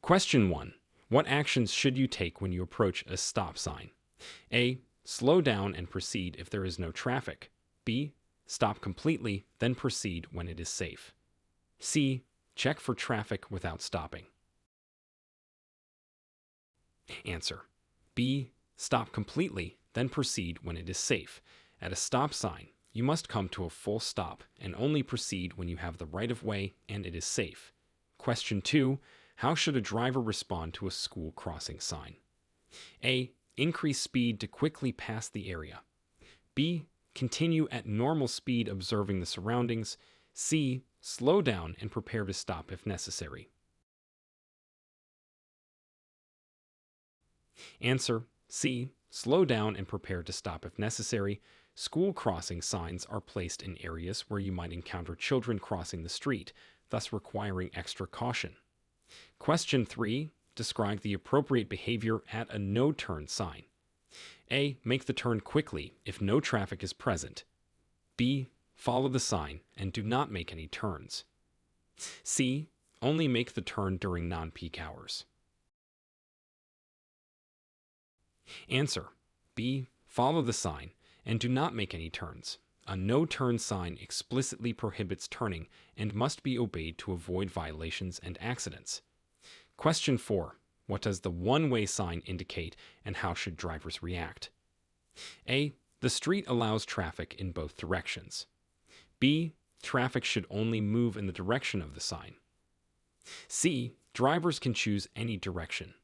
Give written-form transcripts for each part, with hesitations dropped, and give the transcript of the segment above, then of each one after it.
Question 1. What actions should you take when you approach a stop sign? A. Slow down and proceed if there is no traffic. B. Stop completely, then proceed when it is safe. C. Check for traffic without stopping. Answer. B. Stop completely, then proceed when it is safe. At a stop sign, you must come to a full stop and only proceed when you have the right of way and it is safe. Question 2. How should a driver respond to a school crossing sign? A. Increase speed to quickly pass the area. B. Continue at normal speed observing the surroundings. C. Slow down and prepare to stop if necessary. Answer. C. Slow down and prepare to stop if necessary. School crossing signs are placed in areas where you might encounter children crossing the street, thus requiring extra caution. Question 3. Describe the appropriate behavior at a no-turn sign. A. Make the turn quickly if no traffic is present. B. Follow the sign and do not make any turns. C. Only make the turn during non-peak hours. Answer. B. Follow the sign and do not make any turns. A no-turn sign explicitly prohibits turning and must be obeyed to avoid violations and accidents. Question 4. What does the one-way sign indicate and how should drivers react? A. The street allows traffic in both directions. B. Traffic should only move in the direction of the sign. C. Drivers can choose any direction.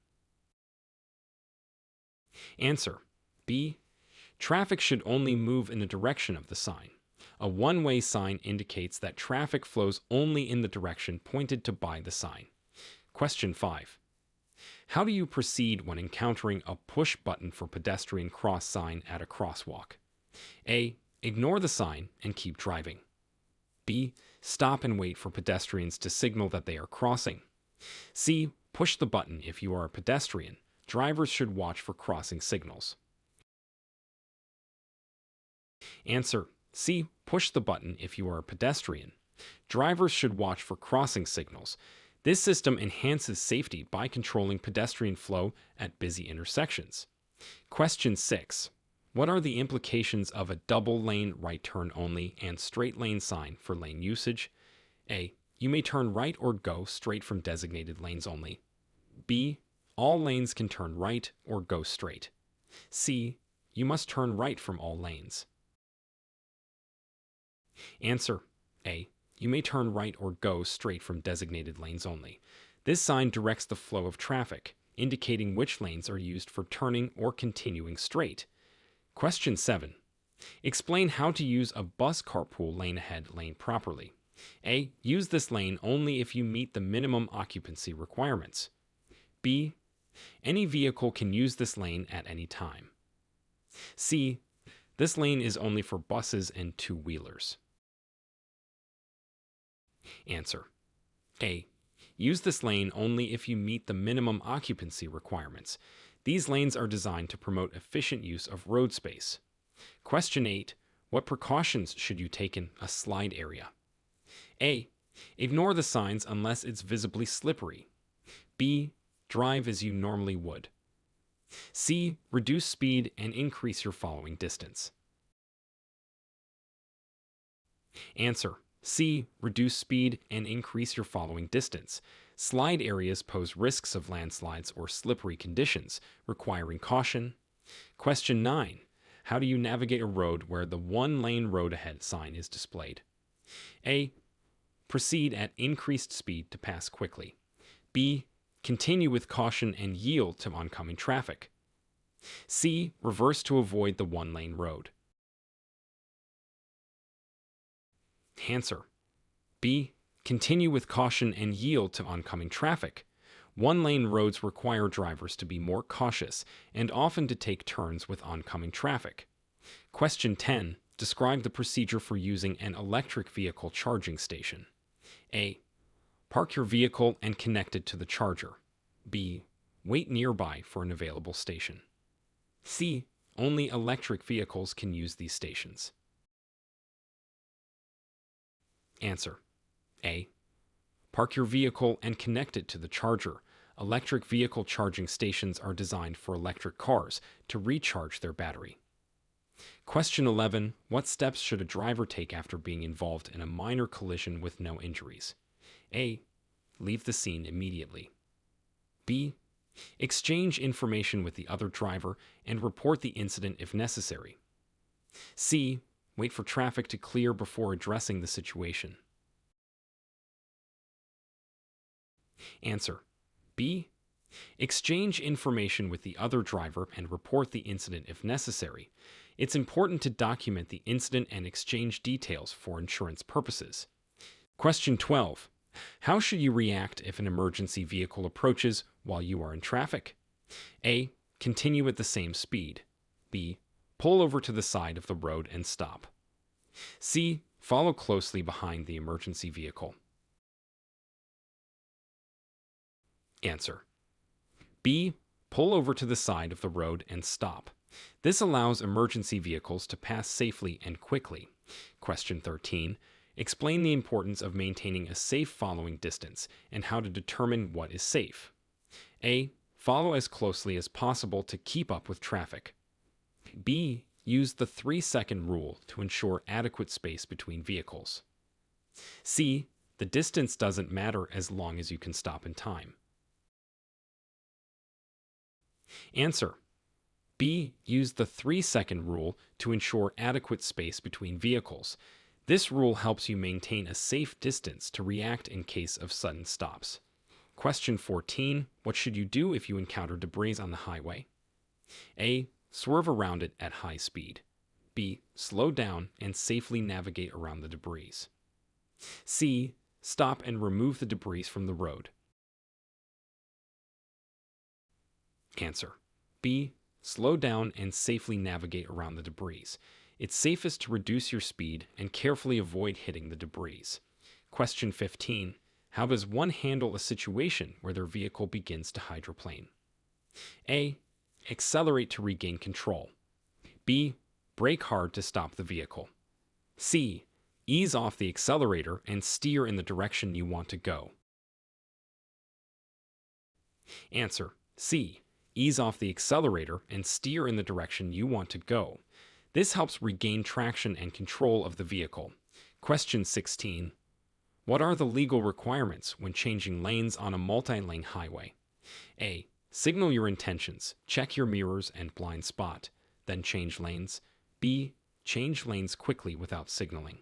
Answer. B. Traffic should only move in the direction of the sign. A one-way sign indicates that traffic flows only in the direction pointed to by the sign. Question 5. How do you proceed when encountering a push button for pedestrian cross sign at a crosswalk? A. Ignore the sign and keep driving. B. Stop and wait for pedestrians to signal that they are crossing. C. Push the button if you are a pedestrian. Drivers should watch for crossing signals. Answer. C. Push the button if you are a pedestrian. Drivers should watch for crossing signals. This system enhances safety by controlling pedestrian flow at busy intersections. Question 6. What are the implications of a double-lane right turn only and straight lane sign for lane usage? A. You may turn right or go straight from designated lanes only. B. All lanes can turn right or go straight. C. You must turn right from all lanes. Answer. A. You may turn right or go straight from designated lanes only. This sign directs the flow of traffic, indicating which lanes are used for turning or continuing straight. Question 7. Explain how to use a bus carpool lane ahead lane properly. A. Use this lane only if you meet the minimum occupancy requirements. B. Any vehicle can use this lane at any time. C. This lane is only for buses and two-wheelers. Answer. A. Use this lane only if you meet the minimum occupancy requirements. These lanes are designed to promote efficient use of road space. Question 8. What precautions should you take in a slide area? A. Ignore the signs unless it's visibly slippery. B. Drive as you normally would. C. Reduce speed and increase your following distance. Answer. C. Reduce speed and increase your following distance. Slide areas pose risks of landslides or slippery conditions, requiring caution. Question 9. How do you navigate a road where the one-lane road ahead sign is displayed? A. Proceed at increased speed to pass quickly. B. Continue with caution and yield to oncoming traffic. C. Reverse to avoid the one-lane road. Answer. B. Continue with caution and yield to oncoming traffic. One-lane roads require drivers to be more cautious and often to take turns with oncoming traffic. Question 10. Describe the procedure for using an electric vehicle charging station. A. Park your vehicle and connect it to the charger. B. Wait nearby for an available station. C. Only electric vehicles can use these stations. Answer. A. Park your vehicle and connect it to the charger. Electric vehicle charging stations are designed for electric cars to recharge their battery. Question 11. What steps should a driver take after being involved in a minor collision with no injuries? A. Leave the scene immediately. B. Exchange information with the other driver and report the incident if necessary. C. Wait for traffic to clear before addressing the situation. Answer. B. Exchange information with the other driver and report the incident if necessary. It's important to document the incident and exchange details for insurance purposes. Question 12. How should you react if an emergency vehicle approaches while you are in traffic? A. Continue at the same speed. B. Pull over to the side of the road and stop. C. Follow closely behind the emergency vehicle. Answer. B. Pull over to the side of the road and stop. This allows emergency vehicles to pass safely and quickly. Question 13. Explain the importance of maintaining a safe following distance and how to determine what is safe. A. Follow as closely as possible to keep up with traffic. B. Use the 3-second rule to ensure adequate space between vehicles. C. The distance doesn't matter as long as you can stop in time. Answer. B. Use the 3-second rule to ensure adequate space between vehicles. This rule helps you maintain a safe distance to react in case of sudden stops. Question 14. What should you do if you encounter debris on the highway? A. Swerve around it at high speed. B. Slow down and safely navigate around the debris. C. Stop and remove the debris from the road. Answer. B. Slow down and safely navigate around the debris. It's safest to reduce your speed and carefully avoid hitting the debris. Question 15. How does one handle a situation where their vehicle begins to hydroplane? A. Accelerate to regain control. B. Brake hard to stop the vehicle. C. Ease off the accelerator and steer in the direction you want to go. Answer. C. Ease off the accelerator and steer in the direction you want to go. This helps regain traction and control of the vehicle. Question 16. What are the legal requirements when changing lanes on a multi-lane highway? A. Signal your intentions, check your mirrors and blind spot, then change lanes. B. Change lanes quickly without signaling.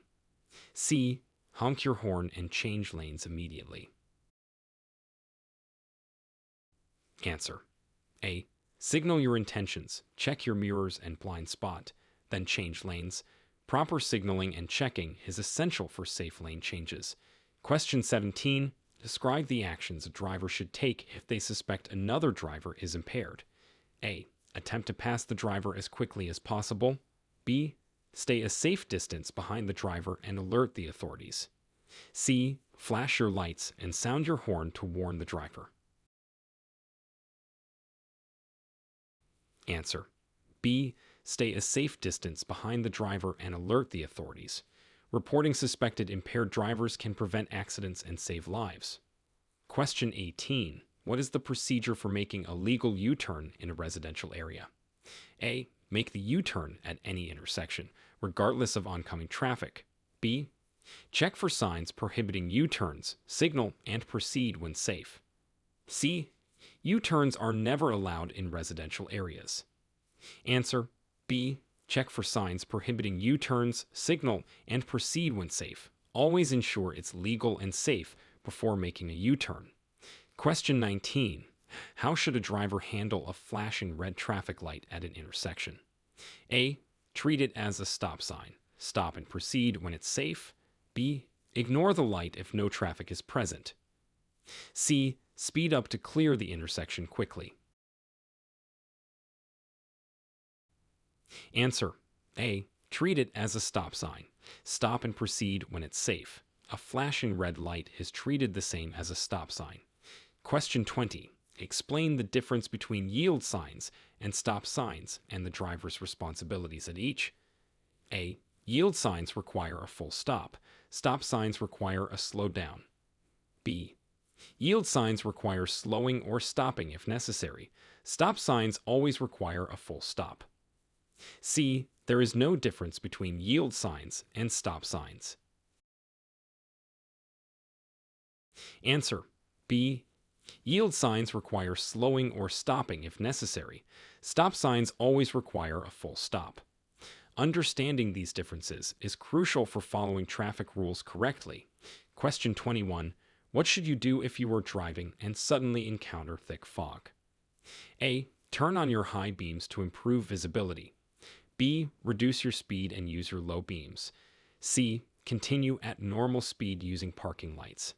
C. Honk your horn and change lanes immediately. Answer. A. Signal your intentions, check your mirrors and blind spot, then change lanes. Proper signaling and checking is essential for safe lane changes. Question 17. Describe the actions a driver should take if they suspect another driver is impaired. A. Attempt to pass the driver as quickly as possible. B. Stay a safe distance behind the driver and alert the authorities. C. Flash your lights and sound your horn to warn the driver. Answer. B. Stay a safe distance behind the driver and alert the authorities. Reporting suspected impaired drivers can prevent accidents and save lives. Question 18. What is the procedure for making a legal U-turn in a residential area? A. Make the U-turn at any intersection, regardless of oncoming traffic. B. Check for signs prohibiting U-turns, signal, and proceed when safe. C. U-turns are never allowed in residential areas. Answer. B. Check for signs prohibiting U-turns, signal, and proceed when safe. Always ensure it's legal and safe before making a U-turn. Question 19. How should a driver handle a flashing red traffic light at an intersection? A. Treat it as a stop sign. Stop and proceed when it's safe. B. Ignore the light if no traffic is present. C. Speed up to clear the intersection quickly. Answer. A. Treat it as a stop sign. Stop and proceed when it's safe. A flashing red light is treated the same as a stop sign. Question 20. Explain the difference between yield signs and stop signs and the driver's responsibilities at each. A. Yield signs require a full stop. Stop signs require a slow down. B. Yield signs require slowing or stopping if necessary. Stop signs always require a full stop. C. There is no difference between yield signs and stop signs. Answer. B. Yield signs require slowing or stopping if necessary. Stop signs always require a full stop. Understanding these differences is crucial for following traffic rules correctly. Question 21. What should you do if you are driving and suddenly encounter thick fog? A. Turn on your high beams to improve visibility. B. Reduce your speed and use your low beams. C. Continue at normal speed using parking lights.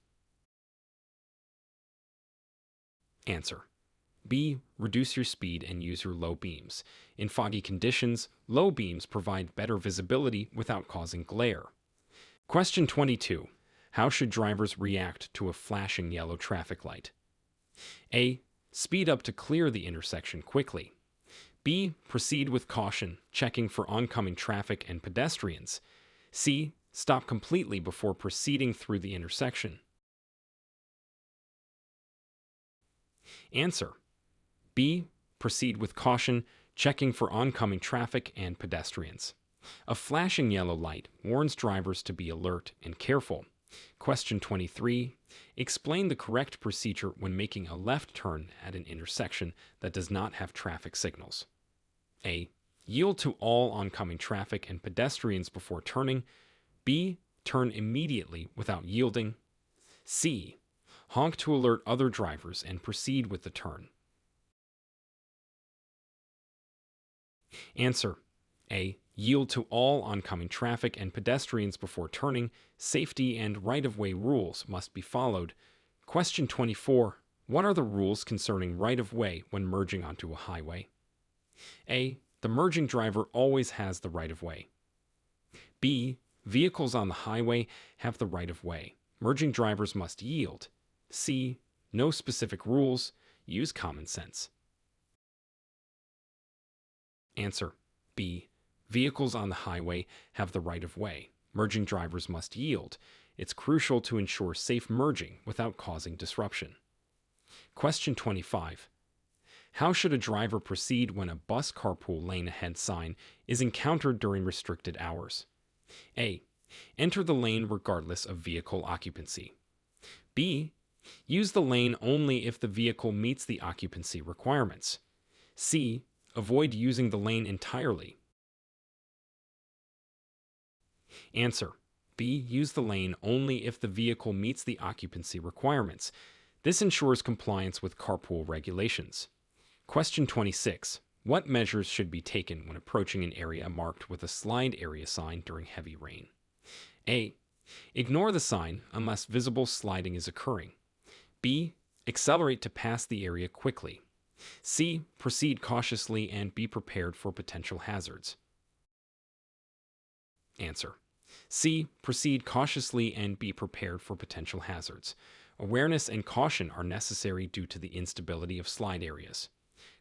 Answer. B. Reduce your speed and use your low beams. In foggy conditions, low beams provide better visibility without causing glare. Question 22. How should drivers react to a flashing yellow traffic light? A. Speed up to clear the intersection quickly. B. Proceed with caution, checking for oncoming traffic and pedestrians. C. Stop completely before proceeding through the intersection. Answer. B. Proceed with caution, checking for oncoming traffic and pedestrians. A flashing yellow light warns drivers to be alert and careful. Question 23. Explain the correct procedure when making a left turn at an intersection that does not have traffic signals. A. Yield to all oncoming traffic and pedestrians before turning. B. Turn immediately without yielding. C. Honk to alert other drivers and proceed with the turn. Answer. A. Yield to all oncoming traffic and pedestrians before turning. Safety and right-of-way rules must be followed. Question 24. What are the rules concerning right-of-way when merging onto a highway? A. The merging driver always has the right-of-way. B. Vehicles on the highway have the right-of-way. Merging drivers must yield. C. No specific rules. Use common sense. Answer. B. Vehicles on the highway have the right-of-way. Merging drivers must yield. It's crucial to ensure safe merging without causing disruption. Question 25. How should a driver proceed when a bus carpool lane ahead sign is encountered during restricted hours? A. Enter the lane regardless of vehicle occupancy. B. Use the lane only if the vehicle meets the occupancy requirements. C. Avoid using the lane entirely. Answer. B. Use the lane only if the vehicle meets the occupancy requirements. This ensures compliance with carpool regulations. Question 26. What measures should be taken when approaching an area marked with a slide area sign during heavy rain? A. Ignore the sign unless visible sliding is occurring. B. Accelerate to pass the area quickly. C. Proceed cautiously and be prepared for potential hazards. Answer. C. Proceed cautiously and be prepared for potential hazards. Awareness and caution are necessary due to the instability of slide areas.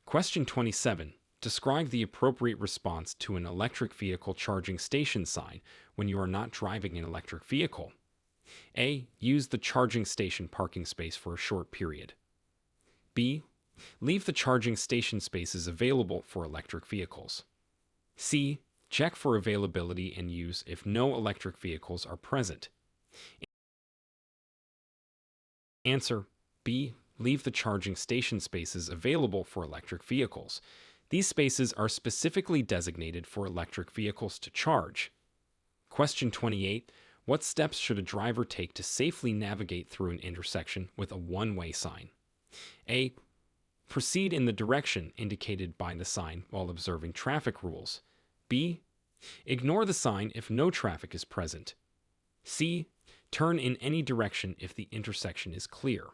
Question 27. Describe the appropriate response to an electric vehicle charging station sign when you are not driving an electric vehicle. A. Use the charging station parking space for a short period. B. Leave the charging station spaces available for electric vehicles. C. Check for availability and use if no electric vehicles are present. Answer. B. Leave the charging station spaces available for electric vehicles. These spaces are specifically designated for electric vehicles to charge. Question 28. What steps should a driver take to safely navigate through an intersection with a one-way sign? A. Proceed in the direction indicated by the sign while observing traffic rules. B. Ignore the sign if no traffic is present. C. Turn in any direction if the intersection is clear.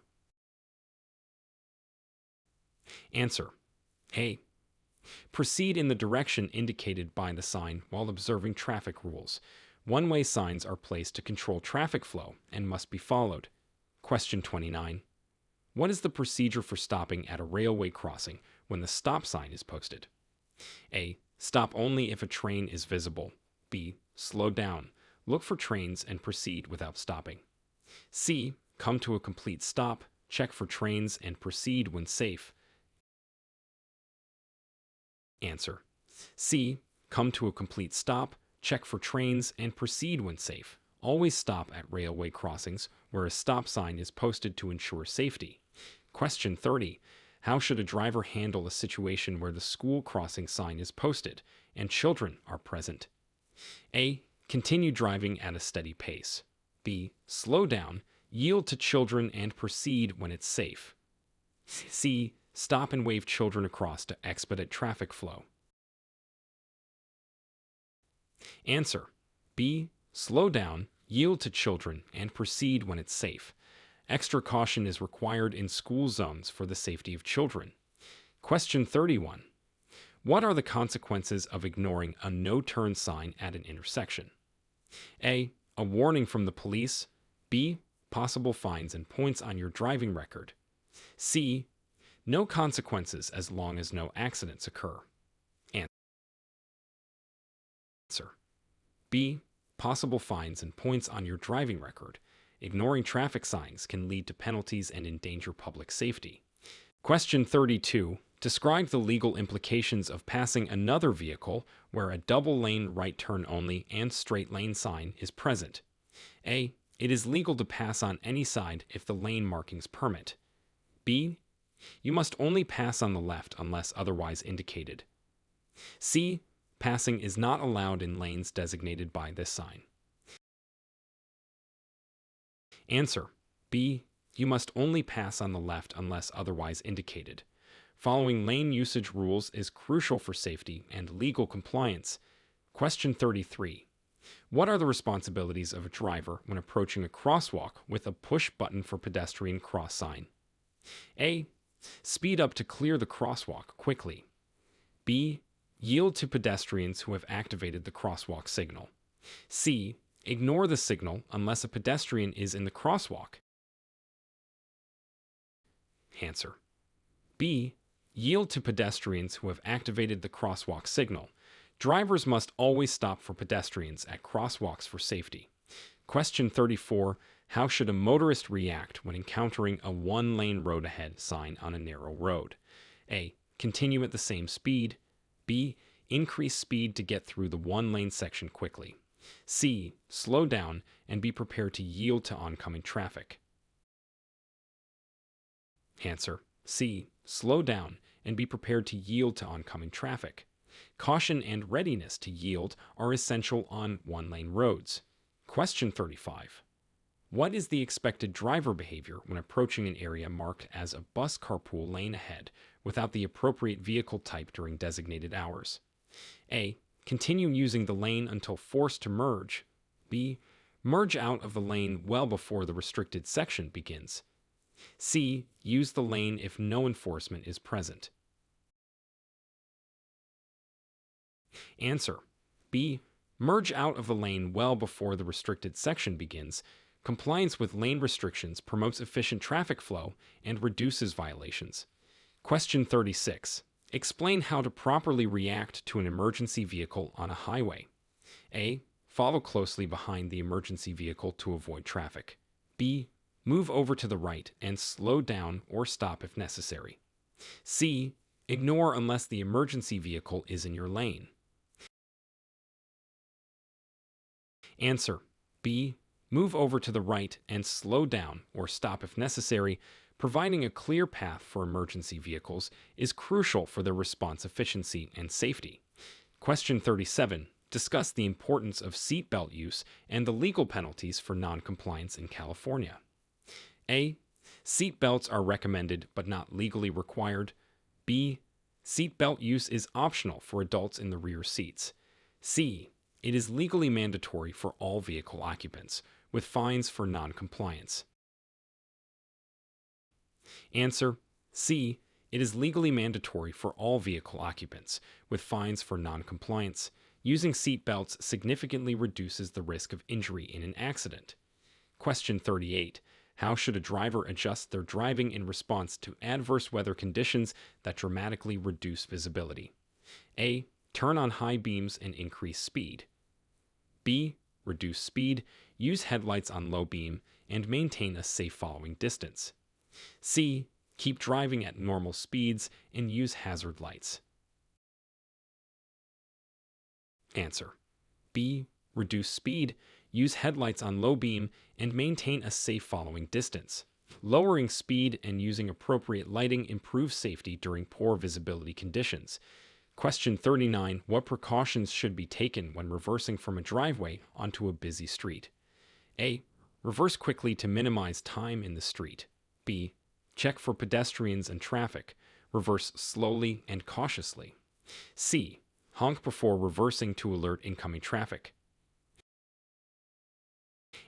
Answer. A. Proceed in the direction indicated by the sign while observing traffic rules. One-way signs are placed to control traffic flow and must be followed. Question 29. What is the procedure for stopping at a railway crossing when the stop sign is posted? A. Stop only if a train is visible. B. Slow down. Look for trains and proceed without stopping. C. Come to a complete stop. check for trains and proceed when safe. Answer. C. Come to a complete stop, check for trains, and proceed when safe. Always stop at railway crossings where a stop sign is posted to ensure safety. Question 30. How should a driver handle a situation where the school crossing sign is posted and children are present? A. Continue driving at a steady pace. B. Slow down, yield to children, and proceed when it's safe. C. Stop and wave children across to expedite traffic flow. Answer. B. Slow down, yield to children, and proceed when it's safe. Extra caution is required in school zones for the safety of children. Question 31. What are the consequences of ignoring a no-turn sign at an intersection? A. A warning from the police. B. Possible fines and points on your driving record. C. No consequences as long as no accidents occur. Answer. B. Possible fines and points on your driving record. Ignoring traffic signs can lead to penalties and endanger public safety. Question 32. Describe the legal implications of passing another vehicle where a double-lane right turn only and straight lane sign is present. A. It is legal to pass on any side if the lane markings permit. B. You must only pass on the left unless otherwise indicated. C. Passing is not allowed in lanes designated by this sign. Answer. B. You must only pass on the left unless otherwise indicated. Following lane usage rules is crucial for safety and legal compliance. Question 33. What are the responsibilities of a driver when approaching a crosswalk with a push button for pedestrian cross sign? A. Speed up to clear the crosswalk quickly. B. Yield to pedestrians who have activated the crosswalk signal. C. Ignore the signal unless a pedestrian is in the crosswalk. Answer. B. Yield to pedestrians who have activated the crosswalk signal. Drivers must always stop for pedestrians at crosswalks for safety. Question 34. How should a motorist react when encountering a one-lane road ahead sign on a narrow road? A. Continue at the same speed. B. Increase speed to get through the one-lane section quickly. C. Slow down and be prepared to yield to oncoming traffic. Answer. C. Slow down and be prepared to yield to oncoming traffic. Caution and readiness to yield are essential on one-lane roads. Question 35. What is the expected driver behavior when approaching an area marked as a bus carpool lane ahead without the appropriate vehicle type during designated hours? A. Continue using the lane until forced to merge. B. Merge out of the lane well before the restricted section begins. C. Use the lane if no enforcement is present. Answer. B. Merge out of the lane well before the restricted section begins. Compliance with lane restrictions promotes efficient traffic flow and reduces violations. Question 36. Explain how to properly react to an emergency vehicle on a highway. A. Follow closely behind the emergency vehicle to avoid traffic. B. Move over to the right and slow down or stop if necessary. C. Ignore unless the emergency vehicle is in your lane. Answer. B. Move over to the right and slow down or stop if necessary. Providing a clear path for emergency vehicles is crucial for their response efficiency and safety. Question 37. Discuss the importance of seatbelt use and the legal penalties for non-compliance in California. A. Seatbelts are recommended but not legally required. B. Seatbelt use is optional for adults in the rear seats. C. It is legally mandatory for all vehicle occupants, with fines for non-compliance. Answer. C. It is legally mandatory for all vehicle occupants, with fines for non-compliance. Using seat belts significantly reduces the risk of injury in an accident. Question 38. How should a driver adjust their driving in response to adverse weather conditions that dramatically reduce visibility? A. Turn on high beams and increase speed. B. Reduce speed, use headlights on low beam, and maintain a safe following distance. C. Keep driving at normal speeds and use hazard lights. Answer: B. Reduce speed, use headlights on low beam, and maintain a safe following distance. Lowering speed and using appropriate lighting improves safety during poor visibility conditions. Question 39. What precautions should be taken when reversing from a driveway onto a busy street? A. Reverse quickly to minimize time in the street. B. Check for pedestrians and traffic. Reverse slowly and cautiously. C. Honk before reversing to alert incoming traffic.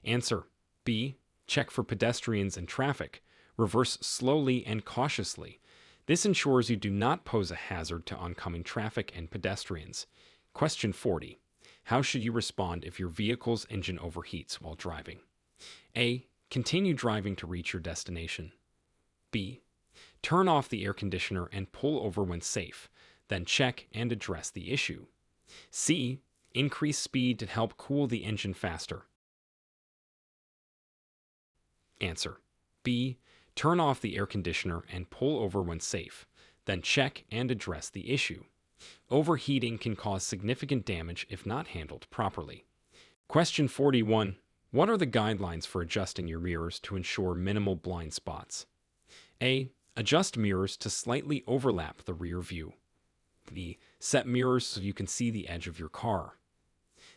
Answer: B. Check for pedestrians and traffic. Reverse slowly and cautiously. This ensures you do not pose a hazard to oncoming traffic and pedestrians. Question 40. How should you respond if your vehicle's engine overheats while driving? A. Continue driving to reach your destination. B. Turn off the air conditioner and pull over when safe, then check and address the issue. C. Increase speed to help cool the engine faster. Answer: B. Turn off the air conditioner and pull over when safe, then check and address the issue. Overheating can cause significant damage if not handled properly. Question 41. What are the guidelines for adjusting your mirrors to ensure minimal blind spots? A. Adjust mirrors to slightly overlap the rear view. B. Set mirrors so you can see the edge of your car.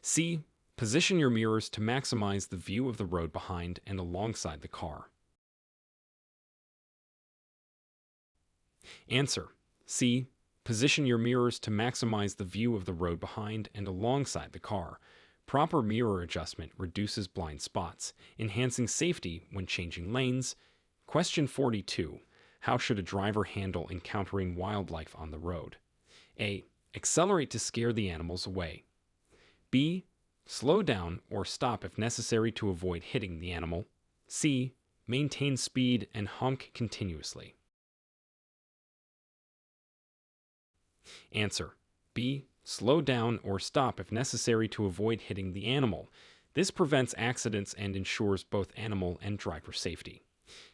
C. Position your mirrors to maximize the view of the road behind and alongside the car. Answer: C. Position your mirrors to maximize the view of the road behind and alongside the car. Proper mirror adjustment reduces blind spots, enhancing safety when changing lanes. Question 42. How should a driver handle encountering wildlife on the road? A. Accelerate to scare the animals away. B. Slow down or stop if necessary to avoid hitting the animal. C. Maintain speed and honk continuously. Answer: B. Slow down or stop if necessary to avoid hitting the animal. This prevents accidents and ensures both animal and driver safety.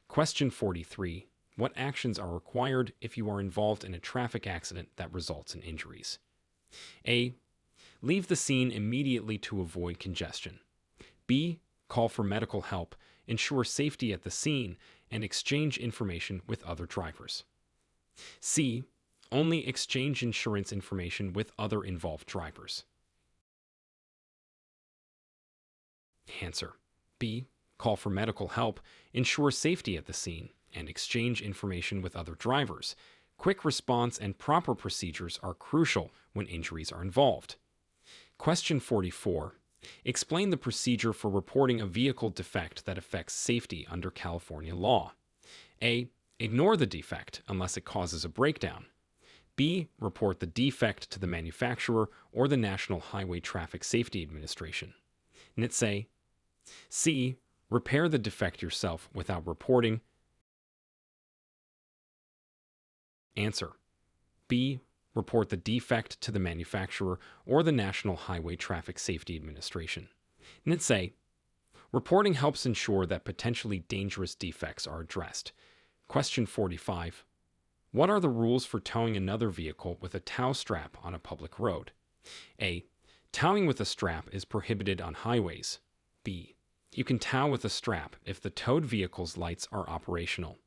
Question 43. What actions are required if you are involved in a traffic accident that results in injuries? A. Leave the scene immediately to avoid congestion. B. Call for medical help, ensure safety at the scene, and exchange information with other drivers. C. Only exchange insurance information with other involved drivers. Answer: B. Call for medical help, ensure safety at the scene, and exchange information with other drivers. Quick response and proper procedures are crucial when injuries are involved. Question 44. Explain the procedure for reporting a vehicle defect that affects safety under California law. A. Ignore the defect unless it causes a breakdown. B. Report the defect to the manufacturer or the National Highway Traffic Safety Administration. NHTSA. C. Repair the defect yourself without reporting. Answer: B. Report the defect to the manufacturer or the National Highway Traffic Safety Administration. NHTSA. Reporting helps ensure that potentially dangerous defects are addressed. Question 45. What are the rules for towing another vehicle with a tow strap on a public road? A. Towing with a strap is prohibited on highways. B. You can tow with a strap if the towed vehicle's lights are operational.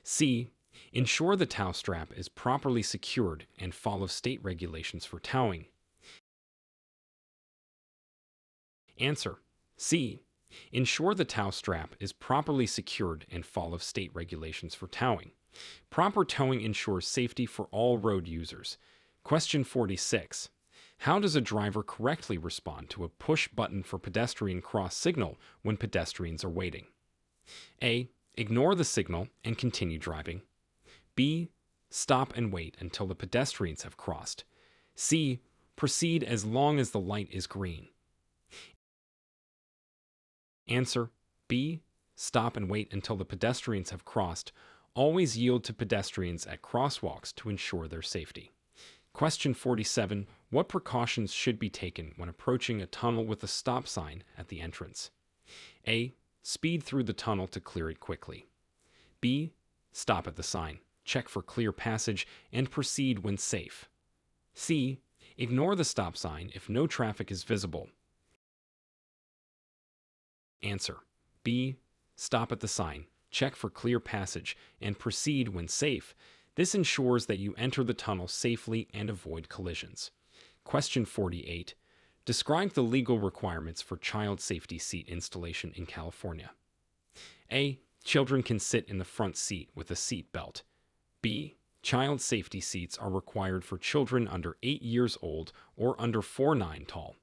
C. Ensure the tow strap is properly secured and follow state regulations for towing. Answer: C. Ensure the tow strap is properly secured and follow state regulations for towing. Proper towing ensures safety for all road users. Question 46. How does a driver correctly respond to a push button for pedestrian cross signal when pedestrians are waiting? A. Ignore the signal and continue driving. B. Stop and wait until the pedestrians have crossed. C. Proceed as long as the light is green. Answer: B. Stop and wait until the pedestrians have crossed. Always yield to pedestrians at crosswalks to ensure their safety. Question 47. What precautions should be taken when approaching a tunnel with a stop sign at the entrance? A. Speed through the tunnel to clear it quickly. B. Stop at the sign, check for clear passage, and proceed when safe. C. Ignore the stop sign if no traffic is visible. Answer. B. Stop at the sign, check for clear passage, and proceed when safe. This ensures that you enter the tunnel safely and avoid collisions. Question 48. Describe the legal requirements for child safety seat installation in California. A. Children can sit in the front seat with a seat belt. B. Child safety seats are required for children under 8 years old or under 4'9" tall.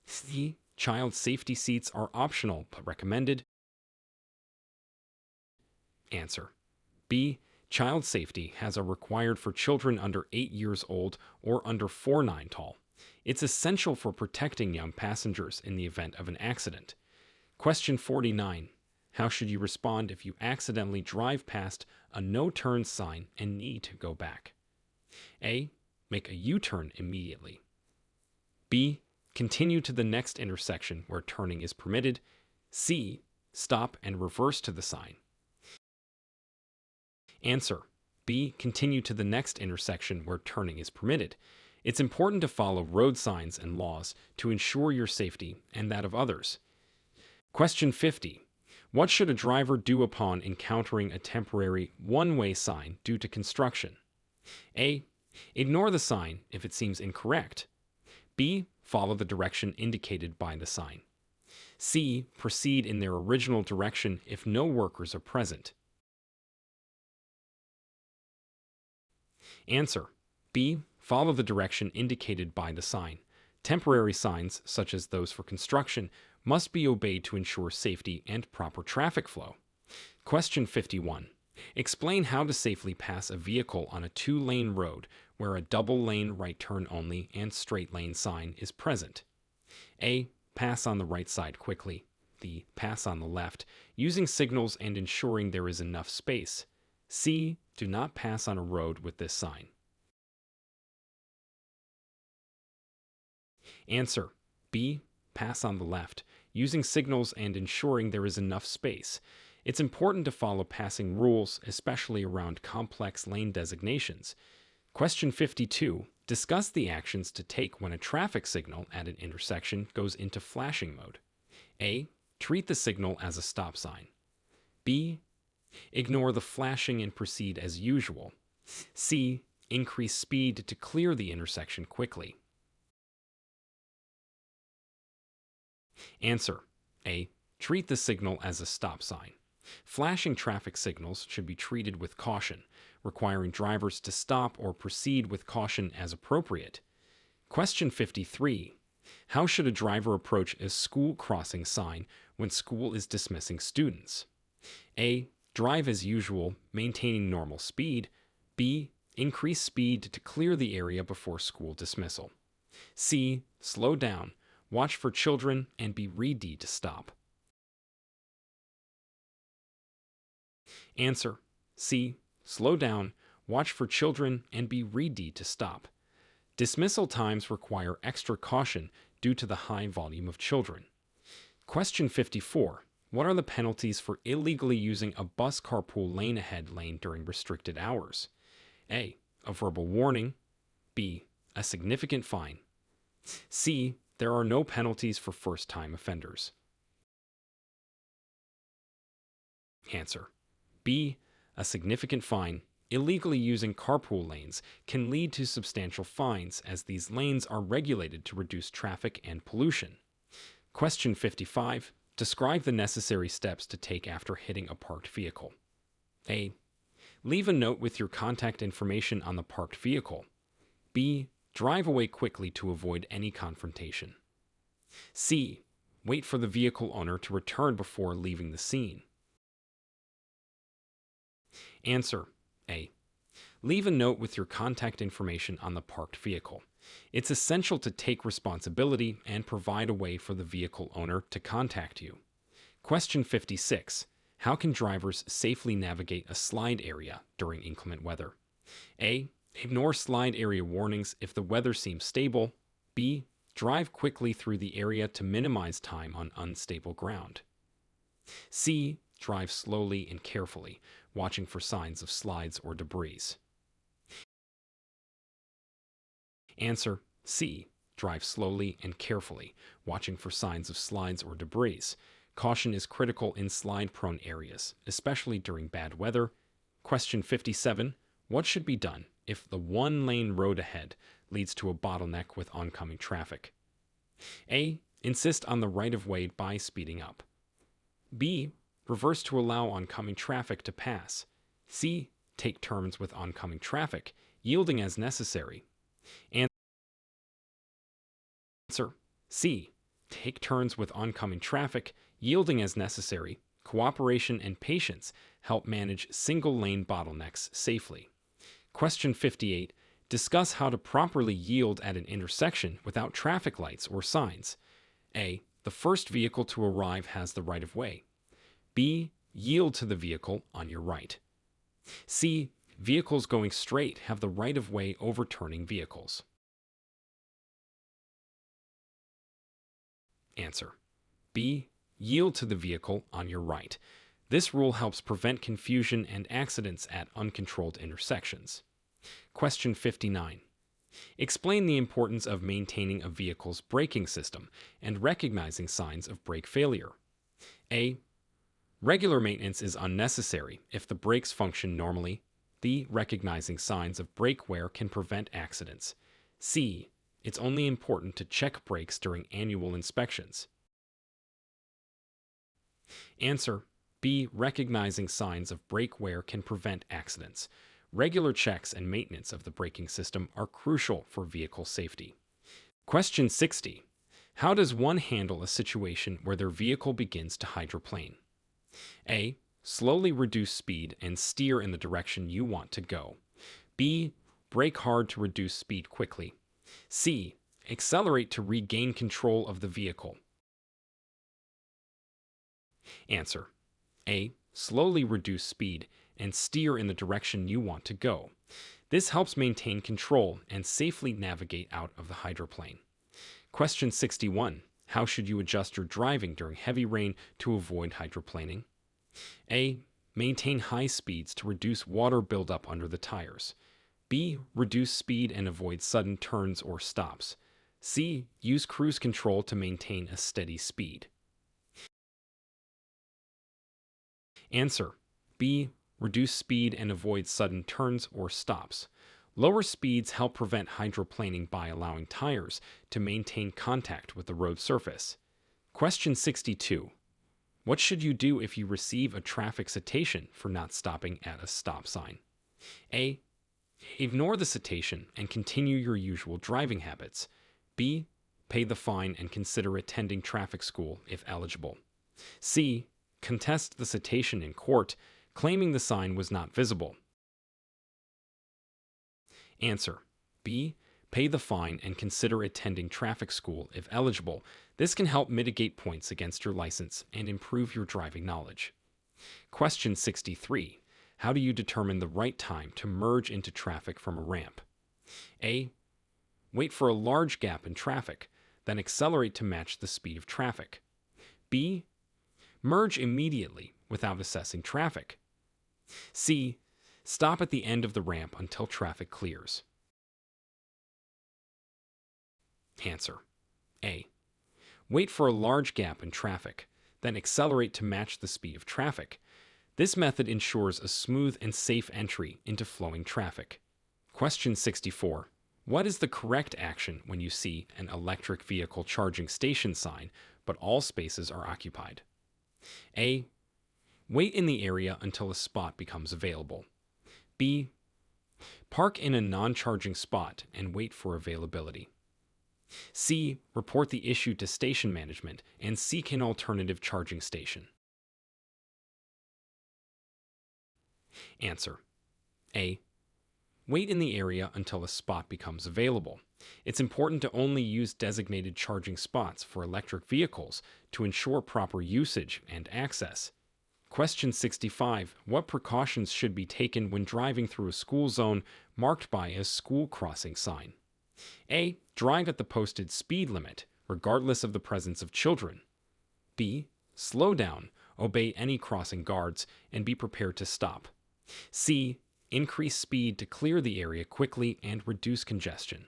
C. Child safety seats are optional but recommended. Answer. B. Child safety has are required for children under 8 years old or under 4'9" tall. It's essential for protecting young passengers in the event of an accident. Question 49. How should you respond if you accidentally drive past a no-turn sign and need to go back? A. Make a U-turn immediately. B. Continue to the next intersection where turning is permitted. C. Stop and reverse to the sign. Answer. B. Continue to the next intersection where turning is permitted. It's important to follow road signs and laws to ensure your safety and that of others. Question 50. What should a driver do upon encountering a temporary one-way sign due to construction? A. Ignore the sign if it seems incorrect. B. Follow the direction indicated by the sign. C. Proceed in their original direction if no workers are present. Answer. B. Follow the direction indicated by the sign. Temporary signs, such as those for construction, must be obeyed to ensure safety and proper traffic flow. Question 51. Explain how to safely pass a vehicle on a two-lane road where a double-lane right turn only and straight lane sign is present. A. Pass on the right side quickly. B. Pass on the left, using signals and ensuring there is enough space. C. Do not pass on a road with this sign. Answer. B. Pass on the left, using signals and ensuring there is enough space. It's important to follow passing rules, especially around complex lane designations. Question 52. Discuss the actions to take when a traffic signal at an intersection goes into flashing mode. A. Treat the signal as a stop sign. B. Ignore the flashing and proceed as usual. C. Increase speed to clear the intersection quickly. Answer. A. Treat the signal as a stop sign. Flashing traffic signals should be treated with caution, requiring drivers to stop or proceed with caution as appropriate. Question 53. How should a driver approach a school crossing sign when school is dismissing students? A. Drive as usual, maintaining normal speed. B. Increase speed to clear the area before school dismissal. C. Slow down, watch for children, and be ready to stop. Answer. C. Slow down, watch for children, and be ready to stop. Dismissal times require extra caution due to the high volume of children. Question 54. What are the penalties for illegally using a bus carpool lane ahead lane during restricted hours? A. A verbal warning. B. A significant fine. C. There are no penalties for first-time offenders. Answer. B. A significant fine. Illegally using carpool lanes can lead to substantial fines as these lanes are regulated to reduce traffic and pollution. Question 55. Describe the necessary steps to take after hitting a parked vehicle. A. Leave a note with your contact information on the parked vehicle. B. Drive away quickly to avoid any confrontation. C. Wait for the vehicle owner to return before leaving the scene. Answer. A. Leave a note with your contact information on the parked vehicle. It's essential to take responsibility and provide a way for the vehicle owner to contact you. Question 56. How can drivers safely navigate a slide area during inclement weather? A. Ignore slide area warnings if the weather seems stable. B. Drive quickly through the area to minimize time on unstable ground. C. Drive slowly and carefully, watching for signs of slides or debris. Answer C. Drive slowly and carefully, watching for signs of slides or debris. Caution is critical in slide-prone areas, especially during bad weather. Question 57. What should be done if the one-lane road ahead leads to a bottleneck with oncoming traffic? A. Insist on the right-of-way by speeding up. B. Reverse to allow oncoming traffic to pass. C. Take turns with oncoming traffic, yielding as necessary. Answer C. Take turns with oncoming traffic, yielding as necessary. Cooperation and patience help manage single-lane bottlenecks safely. Question 58. Discuss how to properly yield at an intersection without traffic lights or signs. A. The first vehicle to arrive has the right-of-way. B. Yield to the vehicle on your right. C. Vehicles going straight have the right-of-way over turning vehicles. Answer B. Yield to the vehicle on your right. This rule helps prevent confusion and accidents at uncontrolled intersections. Question 59. Explain the importance of maintaining a vehicle's braking system and recognizing signs of brake failure. A. Regular maintenance is unnecessary if the brakes function normally. B. Recognizing signs of brake wear can prevent accidents. C. It's only important to check brakes during annual inspections. Answer B. Recognizing signs of brake wear can prevent accidents. Regular checks and maintenance of the braking system are crucial for vehicle safety. Question 60. How does one handle a situation where their vehicle begins to hydroplane? A. Slowly reduce speed and steer in the direction you want to go. B. Brake hard to reduce speed quickly. C. Accelerate to regain control of the vehicle. Answer A. Slowly reduce speed and steer in the direction you want to go. This helps maintain control and safely navigate out of the hydroplane. Question 61. How should you adjust your driving during heavy rain to avoid hydroplaning? A. Maintain high speeds to reduce water buildup under the tires. B. Reduce speed and avoid sudden turns or stops. C. Use cruise control to maintain a steady speed. Answer B. Reduce speed and avoid sudden turns or stops. Lower speeds help prevent hydroplaning by allowing tires to maintain contact with the road surface. Question 62. What should you do if you receive a traffic citation for not stopping at a stop sign? A. Ignore the citation and continue your usual driving habits. B. Pay the fine and consider attending traffic school if eligible. C. Contest the citation in court, claiming the sign was not visible. Answer B. Pay the fine and consider attending traffic school if eligible. This can help mitigate points against your license and improve your driving knowledge. Question 63. How do you determine the right time to merge into traffic from a ramp? A. Wait for a large gap in traffic, then accelerate to match the speed of traffic. B. Merge immediately without assessing traffic. C. Stop at the end of the ramp until traffic clears. Answer A. Wait for a large gap in traffic, then accelerate to match the speed of traffic. This method ensures a smooth and safe entry into flowing traffic. Question 64. What is the correct action when you see an electric vehicle charging station sign, but all spaces are occupied? A. Wait in the area until a spot becomes available. B. Park in a non-charging spot and wait for availability. C. Report the issue to station management and seek an alternative charging station. Answer A. Wait in the area until a spot becomes available. It's important to only use designated charging spots for electric vehicles to ensure proper usage and access. Question 65. What precautions should be taken when driving through a school zone marked by a school crossing sign? A. Drive at the posted speed limit, regardless of the presence of children. B. Slow down, obey any crossing guards, and be prepared to stop. C. Increase speed to clear the area quickly and reduce congestion.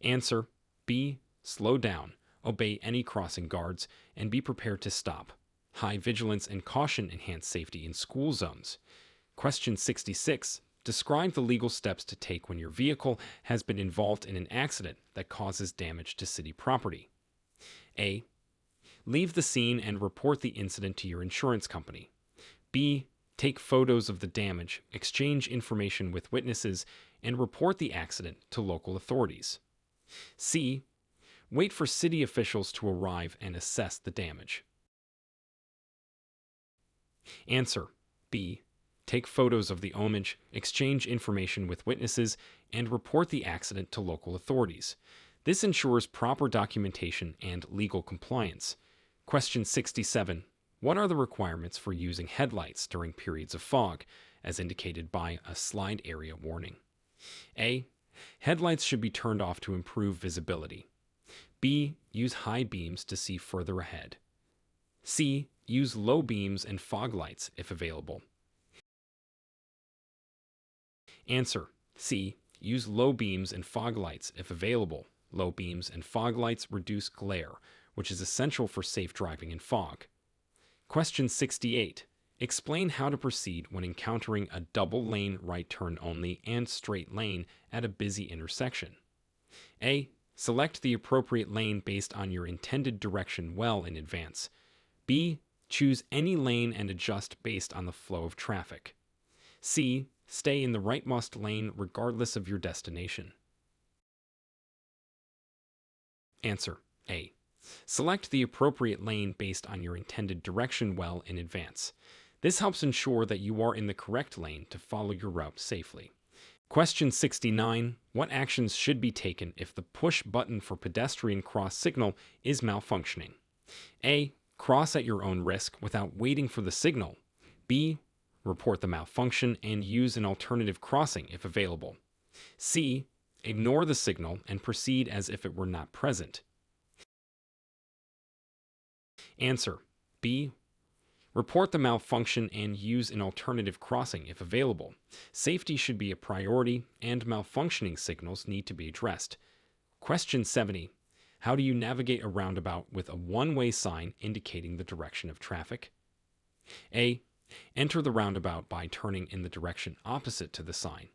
Answer B. Slow down, obey any crossing guards, and be prepared to stop. High vigilance and caution enhance safety in school zones. Question 66. Describe the legal steps to take when your vehicle has been involved in an accident that causes damage to city property. A. Leave the scene and report the incident to your insurance company. B. Take photos of the damage, exchange information with witnesses, and report the accident to local authorities. C. Wait for city officials to arrive and assess the damage. Answer B. Take photos of the damage, exchange information with witnesses, and report the accident to local authorities. This ensures proper documentation and legal compliance. Question 67. What are the requirements for using headlights during periods of fog, as indicated by a slide area warning? A. Headlights should be turned off to improve visibility. B. Use high beams to see further ahead. C. Use low beams and fog lights if available. Answer C. Use low beams and fog lights if available. Low beams and fog lights reduce glare, which is essential for safe driving in fog. Question 68. Explain how to proceed when encountering a double-lane right turn only and straight lane at a busy intersection. A. Select the appropriate lane based on your intended direction well in advance. B. Choose any lane and adjust based on the flow of traffic. C. Stay in the rightmost lane regardless of your destination. Answer A. Select the appropriate lane based on your intended direction well in advance. This helps ensure that you are in the correct lane to follow your route safely. Question 69. What actions should be taken if the push button for pedestrian cross signal is malfunctioning? A. Cross at your own risk without waiting for the signal. B. Report the malfunction and use an alternative crossing if available. C. Ignore the signal and proceed as if it were not present. Answer B. Report the malfunction and use an alternative crossing if available. Safety should be a priority, and malfunctioning signals need to be addressed. Question 70. How do you navigate a roundabout with a one-way sign indicating the direction of traffic? A. Enter the roundabout by turning in the direction opposite to the sign.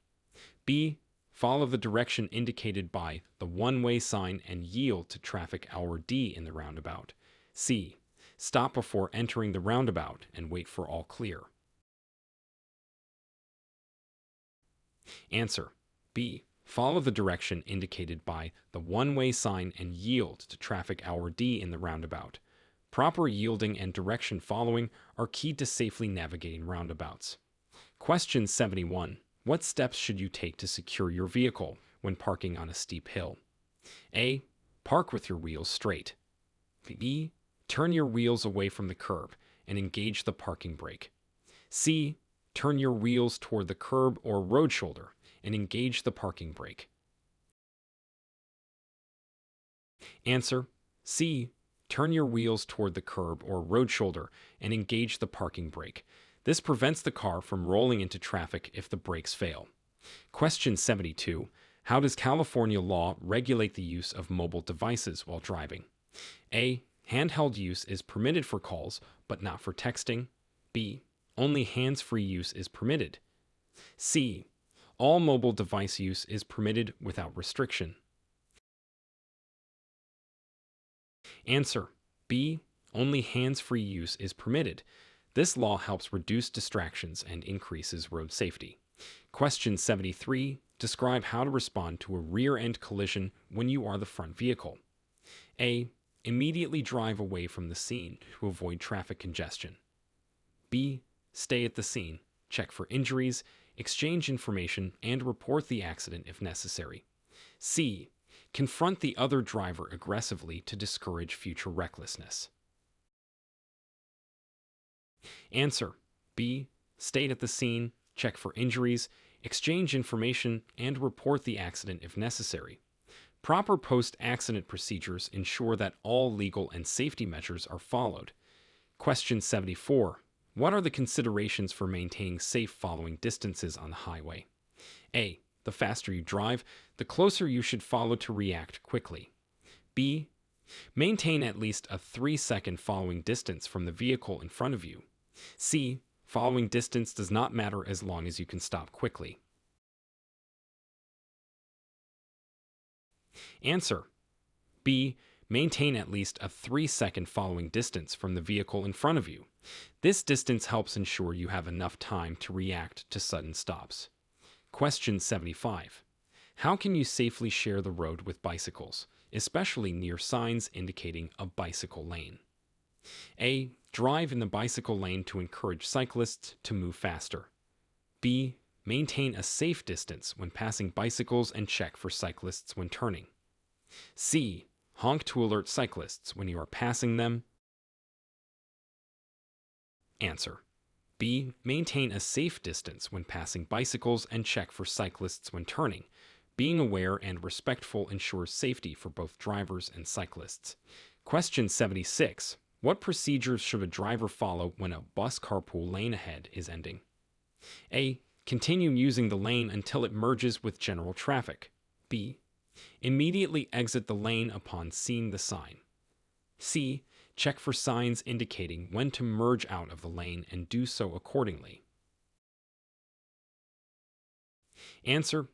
B. Follow the direction indicated by the one-way sign and yield to traffic hour D in the roundabout. C. Stop before entering the roundabout and wait for all clear. Answer B. Follow the direction indicated by the one-way sign and yield to traffic hour D in the roundabout. Proper yielding and direction following are key to safely navigating roundabouts. Question 71. What steps should you take to secure your vehicle when parking on a steep hill? A. Park with your wheels straight. B. Turn your wheels away from the curb and engage the parking brake. C. Turn your wheels toward the curb or road shoulder and engage the parking brake. Answer C. Turn your wheels toward the curb or road shoulder and engage the parking brake. This prevents the car from rolling into traffic if the brakes fail. Question 72. How does California law regulate the use of mobile devices while driving? A. Handheld use is permitted for calls, but not for texting. B. Only hands-free use is permitted. C. All mobile device use is permitted without restriction. Answer B. Only hands-free use is permitted. This law helps reduce distractions and increases road safety. Question 73. Describe how to respond to a rear-end collision when you are the front vehicle. A. Immediately drive away from the scene to avoid traffic congestion. B. Stay at the scene, check for injuries, exchange information, and report the accident if necessary. C. Confront the other driver aggressively to discourage future recklessness. Answer B. Stay at the scene, check for injuries, exchange information, and report the accident if necessary. Proper post-accident procedures ensure that all legal and safety measures are followed. Question 74. What are the considerations for maintaining safe following distances on the highway? A. The faster you drive, the closer you should follow to react quickly. B. Maintain at least a 3-second following distance from the vehicle in front of you. C. Following distance does not matter as long as you can stop quickly. Answer. B. Maintain at least a 3-second following distance from the vehicle in front of you. This distance helps ensure you have enough time to react to sudden stops. Question 75. How can you safely share the road with bicycles, especially near signs indicating a bicycle lane? A. Drive in the bicycle lane to encourage cyclists to move faster. B. Maintain a safe distance when passing bicycles and check for cyclists when turning. C. Honk to alert cyclists when you are passing them. Answer. B. Maintain a safe distance when passing bicycles and check for cyclists when turning. Being aware and respectful ensures safety for both drivers and cyclists. Question 76. What procedures should a driver follow when a bus carpool lane ahead is ending? A. Continue using the lane until it merges with general traffic. B. Immediately exit the lane upon seeing the sign. C. Check for signs indicating when to merge out of the lane and do so accordingly. Answer.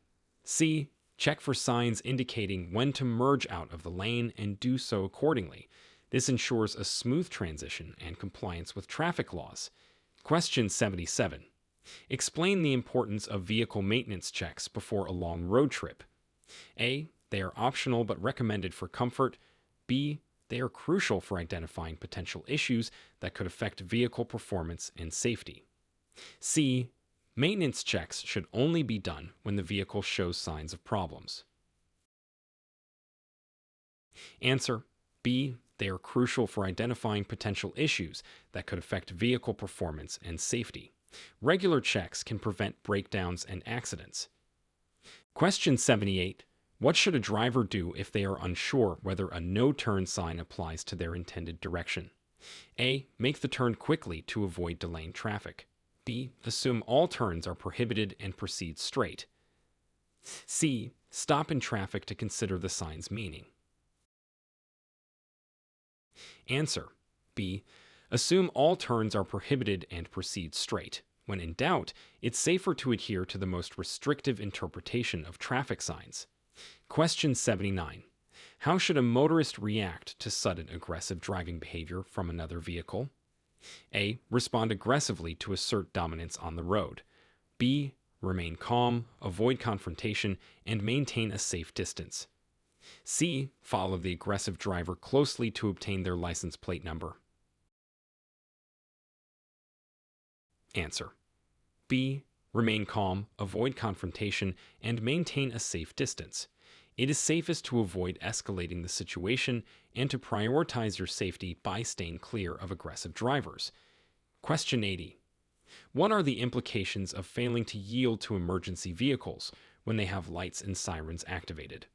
C. Check for signs indicating when to merge out of the lane and do so accordingly. This ensures a smooth transition and compliance with traffic laws. Question 77. Explain the importance of vehicle maintenance checks before a long road trip. A. They are optional but recommended for comfort. B. They are crucial for identifying potential issues that could affect vehicle performance and safety. C. Maintenance checks should only be done when the vehicle shows signs of problems. Answer. B. They are crucial for identifying potential issues that could affect vehicle performance and safety. Regular checks can prevent breakdowns and accidents. Question 78. What should a driver do if they are unsure whether a no-turn sign applies to their intended direction? A. Make the turn quickly to avoid delaying traffic. B. Assume all turns are prohibited and proceed straight. C. Stop in traffic to consider the sign's meaning. Answer. B. Assume all turns are prohibited and proceed straight. When in doubt, it's safer to adhere to the most restrictive interpretation of traffic signs. Question 79. How should a motorist react to sudden aggressive driving behavior from another vehicle? A. Respond aggressively to assert dominance on the road. B. Remain calm, avoid confrontation, and maintain a safe distance. C. Follow the aggressive driver closely to obtain their license plate number. Answer. B. Remain calm, avoid confrontation, and maintain a safe distance. It is safest to avoid escalating the situation and to prioritize your safety by staying clear of aggressive drivers. Question 80. What are the implications of failing to yield to emergency vehicles when they have lights and sirens activated?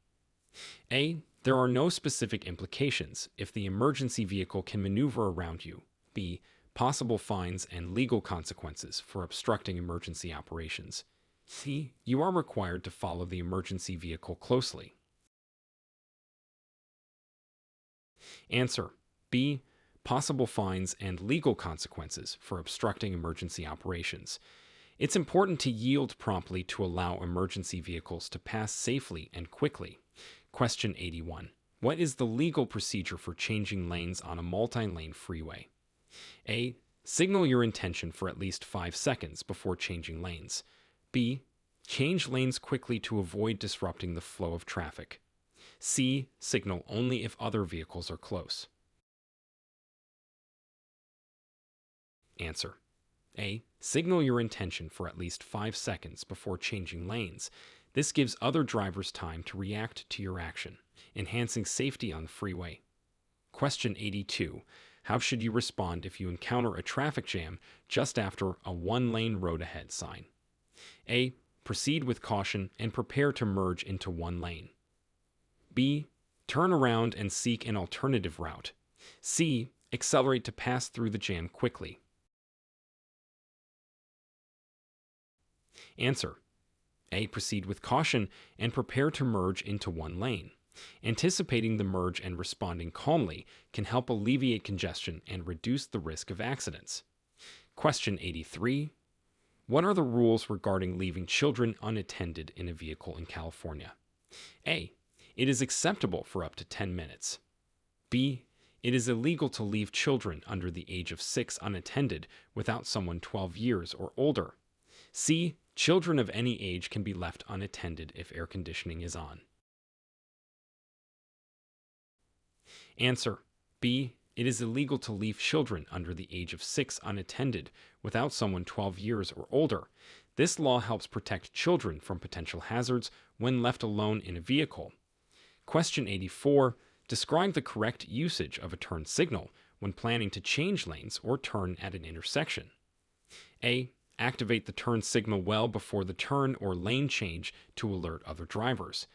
A. There are no specific implications if the emergency vehicle can maneuver around you. B. Possible fines and legal consequences for obstructing emergency operations. C. You are required to follow the emergency vehicle closely. Answer. B. Possible fines and legal consequences for obstructing emergency operations. It's important to yield promptly to allow emergency vehicles to pass safely and quickly. Question 81. What is the legal procedure for changing lanes on a multi-lane freeway? A. Signal your intention for at least 5 seconds before changing lanes. B. Change lanes quickly to avoid disrupting the flow of traffic. C. Signal only if other vehicles are close. Answer. A. Signal your intention for at least 5 seconds before changing lanes. This gives other drivers time to react to your action, enhancing safety on the freeway. Question 82. How should you respond if you encounter a traffic jam just after a one-lane road ahead sign? A. Proceed with caution and prepare to merge into one lane. B. Turn around and seek an alternative route. C. Accelerate to pass through the jam quickly. Answer: A. Proceed with caution and prepare to merge into one lane. Anticipating the merge and responding calmly can help alleviate congestion and reduce the risk of accidents. Question 83. What are the rules regarding leaving children unattended in a vehicle in California? A. It is acceptable for up to 10 minutes. B. It is illegal to leave children under the age of 6 unattended without someone 12 years or older. C. Children of any age can be left unattended if air conditioning is on. Answer: B. It is illegal to leave children under the age of 6 unattended without someone 12 years or older. This law helps protect children from potential hazards when left alone in a vehicle. Question 84. Describe the correct usage of a turn signal when planning to change lanes or turn at an intersection. A. Activate the turn signal well before the turn or lane change to alert other drivers.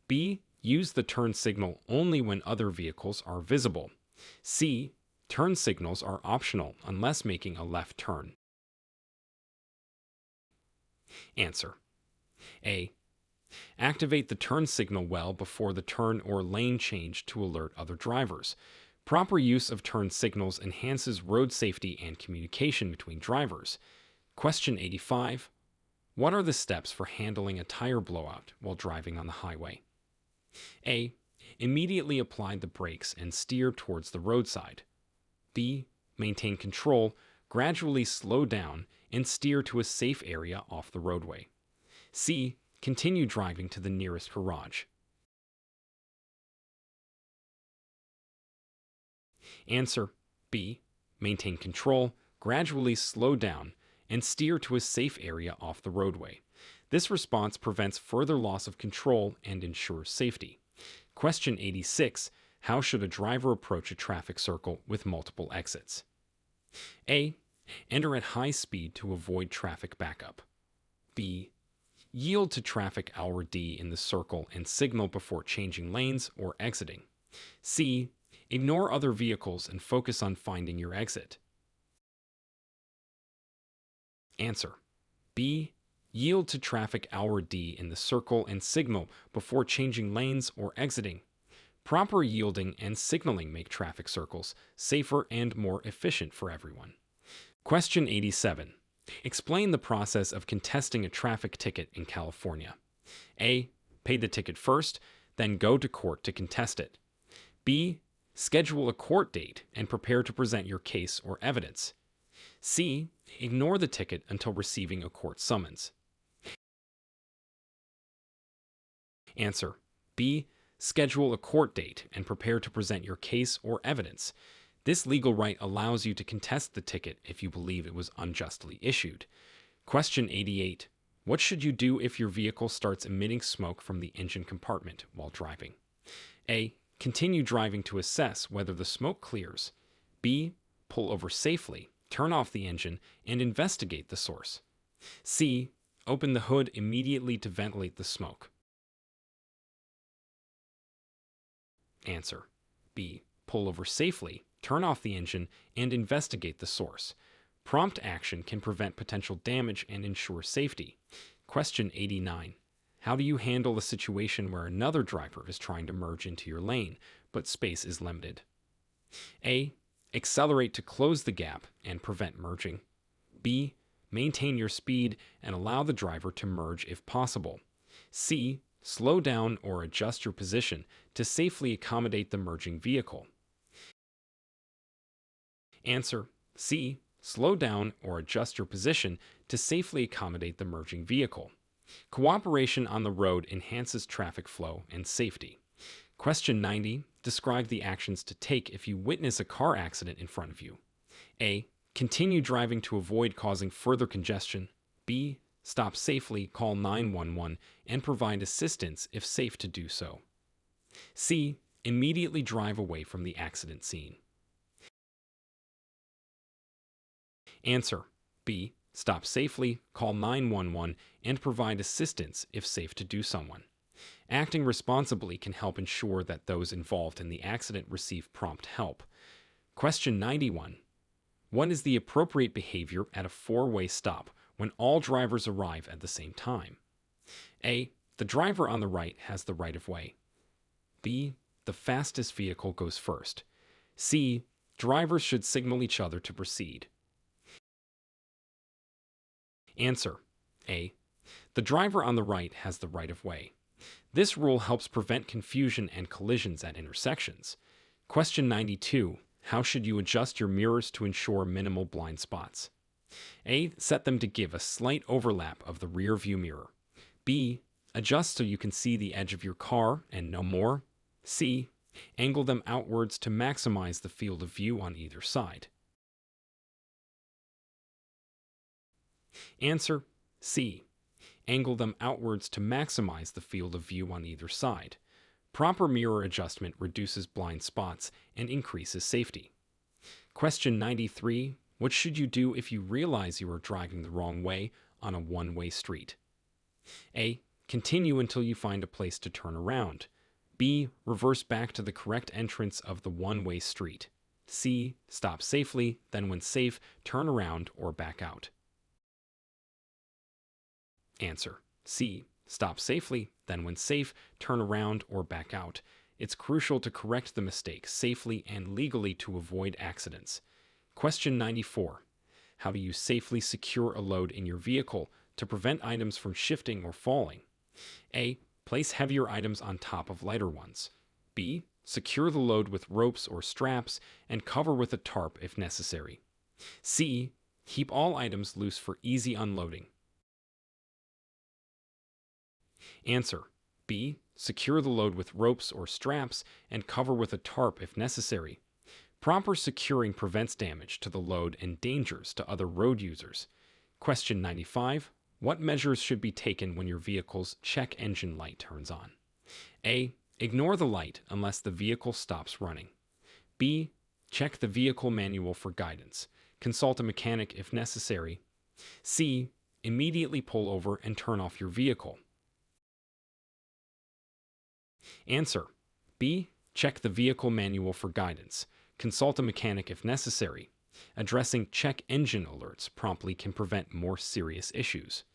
B. Use the turn signal only when other vehicles are visible. C. Turn signals are optional unless making a left turn. Answer: A. Activate the turn signal well before the turn or lane change to alert other drivers. Proper use of turn signals enhances road safety and communication between drivers. Question 85. What are the steps for handling a tire blowout while driving on the highway? A. Immediately apply the brakes and steer towards the roadside. B. Maintain control, gradually slow down, and steer to a safe area off the roadway. C. Continue driving to the nearest garage. Answer: B. Maintain control, gradually slow down, and steer to a safe area off the roadway. This response prevents further loss of control and ensures safety. Question 86. How should a driver approach a traffic circle with multiple exits? A. Enter at high speed to avoid traffic backup. B. Yield to traffic hour D in the circle and signal before changing lanes or exiting. C. Ignore other vehicles and focus on finding your exit. Answer: B. Yield to traffic hour D in the circle and signal before changing lanes or exiting. Proper yielding and signaling make traffic circles safer and more efficient for everyone. Question 87. Explain the process of contesting a traffic ticket in California. A. Pay the ticket first, then go to court to contest it. B. Schedule a court date and prepare to present your case or evidence. C. Ignore the ticket until receiving a court summons. Answer: B. Schedule a court date and prepare to present your case or evidence. This legal right allows you to contest the ticket if you believe it was unjustly issued. Question 88. What should you do if your vehicle starts emitting smoke from the engine compartment while driving? A. Continue driving to assess whether the smoke clears. B. Pull over safely, turn off the engine, and investigate the source. C. Open the hood immediately to ventilate the smoke. Answer: B. Pull over safely, turn off the engine, and investigate the source. Prompt action can prevent potential damage and ensure safety. Question 89. How do you handle a situation where another driver is trying to merge into your lane, but space is limited? A. Accelerate to close the gap and prevent merging. B. Maintain your speed and allow the driver to merge if possible. C. Slow down or adjust your position to safely accommodate the merging vehicle. Answer: C. Slow down or adjust your position to safely accommodate the merging vehicle. Cooperation on the road enhances traffic flow and safety. Question 90. Describe the actions to take if you witness a car accident in front of you. A. Continue driving to avoid causing further congestion. B. Stop safely, call 911, and provide assistance if safe to do so. C. Immediately drive away from the accident scene. Answer: B. Stop safely, call 911, and provide assistance if safe to do so. Acting responsibly can help ensure that those involved in the accident receive prompt help. Question 91. What is the appropriate behavior at a four-way stop when all drivers arrive at the same time? A. The driver on the right has the right of way. B. The fastest vehicle goes first. C. Drivers should signal each other to proceed. Answer: A. The driver on the right has the right of way. This rule helps prevent confusion and collisions at intersections. Question 92. How should you adjust your mirrors to ensure minimal blind spots? A. Set them to give a slight overlap of the rear view mirror. B. Adjust so you can see the edge of your car and no more. C. Angle them outwards to maximize the field of view on either side. Answer: C. Angle them outwards to maximize the field of view on either side. Proper mirror adjustment reduces blind spots and increases safety. Question 93. What should you do if you realize you are driving the wrong way on a one-way street? A. Continue until you find a place to turn around. B. Reverse back to the correct entrance of the one-way street. C. Stop safely, then when safe, turn around or back out. Answer: C. Stop safely, then when safe, turn around or back out. It's crucial to correct the mistake safely and legally to avoid accidents. Question 94. How do you safely secure a load in your vehicle to prevent items from shifting or falling? A. Place heavier items on top of lighter ones. B. Secure the load with ropes or straps and cover with a tarp if necessary. C. Keep all items loose for easy unloading. Answer: B. Secure the load with ropes or straps and cover with a tarp if necessary. Proper securing prevents damage to the load and dangers to other road users. Question 95. What measures should be taken when your vehicle's check engine light turns on? A. Ignore the light unless the vehicle stops running. B. Check the vehicle manual for guidance. Consult a mechanic if necessary. C. Immediately pull over and turn off your vehicle. Answer: B. Check the vehicle manual for guidance. Consult a mechanic if necessary. Addressing check engine alerts promptly can prevent more serious issues.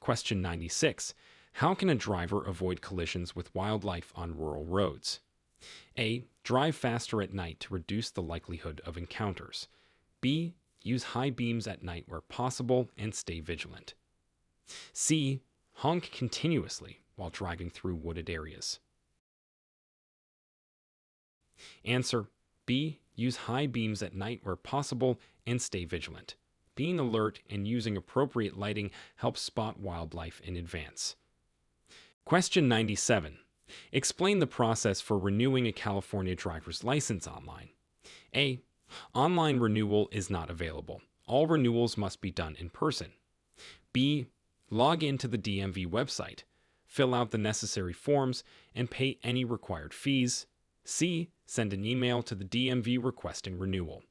Question 96. How can a driver avoid collisions with wildlife on rural roads? A. Drive faster at night to reduce the likelihood of encounters. B. Use high beams at night where possible and stay vigilant. C. Honk continuously while driving through wooded areas. Answer: B. Use high beams at night where possible and stay vigilant. Being alert and using appropriate lighting helps spot wildlife in advance. Question 97. Explain the process for renewing a California driver's license online. A. Online renewal is not available. All renewals must be done in person. B. Log into the DMV website, fill out the necessary forms, and pay any required fees. C. Send an email to the DMV requesting renewal.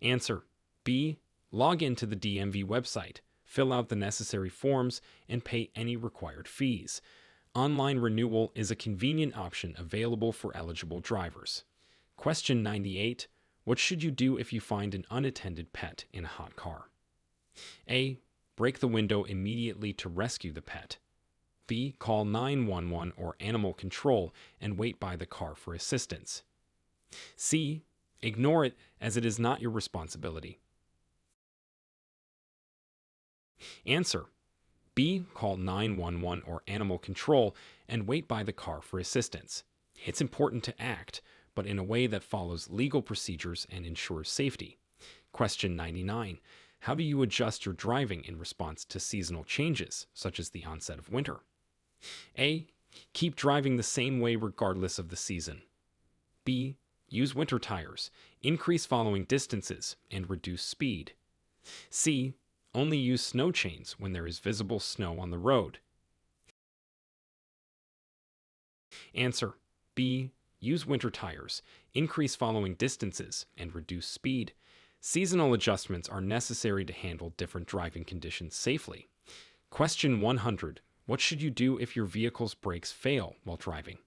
Answer: B. Log into the DMV website, fill out the necessary forms, and pay any required fees. Online renewal is a convenient option available for eligible drivers. Question 98. What should you do if you find an unattended pet in a hot car? A. Break the window immediately to rescue the pet. B. Call 911 or animal control and wait by the car for assistance. C. Ignore it as it is not your responsibility. Answer: B. Call 911 or animal control and wait by the car for assistance. It's important to act, but in a way that follows legal procedures and ensures safety. Question 99. How do you adjust your driving in response to seasonal changes, such as the onset of winter? A. Keep driving the same way regardless of the season. B. Use winter tires, increase following distances, and reduce speed. C. Only use snow chains when there is visible snow on the road. Answer: B. Use winter tires, increase following distances, and reduce speed. Seasonal adjustments are necessary to handle different driving conditions safely. Question 100. What should you do if your vehicle's brakes fail while driving?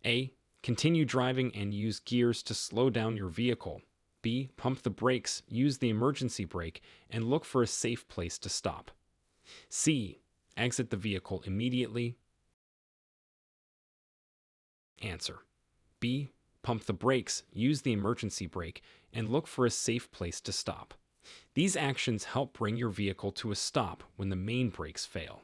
A. Continue driving and use gears to slow down your vehicle. B. Pump the brakes, use the emergency brake, and look for a safe place to stop. C. Exit the vehicle immediately. Answer. B. Pump the brakes, use the emergency brake, and look for a safe place to stop. These actions help bring your vehicle to a stop when the main brakes fail.